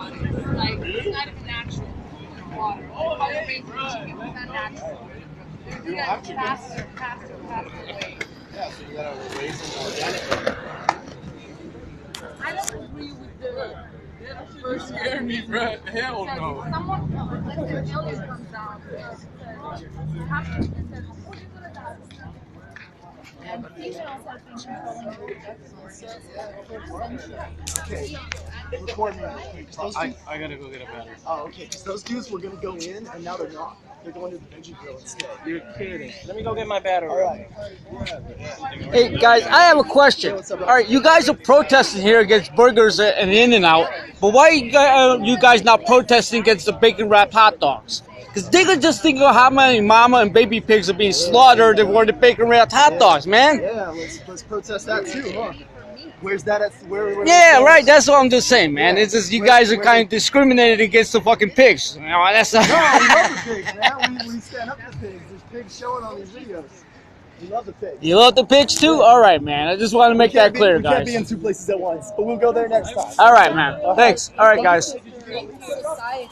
Like, it's not even natural water. Like, how you're raising chicken is not natural. They're doing that faster way. Yeah, so you gotta raise them organically. I don't agree with the first Scare me, bro. Hell no. Someone, let's say, an alien comes down and says, happens and says, oh, you're gonna die. And the patient also has been controlling the projections for centuries. Okay. Record me. I gotta go get a battery. Oh, okay. Because those dudes were gonna go in, and now they're not. They're going to the veggie grill instead. You're kidding. Let me go get my battery. All right. Hey guys, I have a question. All right, you guys are protesting here against burgers and In-N-Out, but why you guys not protesting against the bacon wrapped hot dogs? Because they could just think of how many mama and baby pigs are being slaughtered for the bacon wrapped hot dogs, man. Yeah, let's protest that too, huh? Where's that at? Where Yeah, right. That's what I'm just saying, man. It's just you guys are kind of discriminated against the fucking pigs. You know, that's not. No, we love the pigs, man. We stand up for pigs. There's pigs showing on these videos. We love the pigs. You love the pigs too? All right, man. I just want to make that clear, We can't guys. be in two places at once, but we'll go there next time. All right, man. Thanks. All right, guys. Society.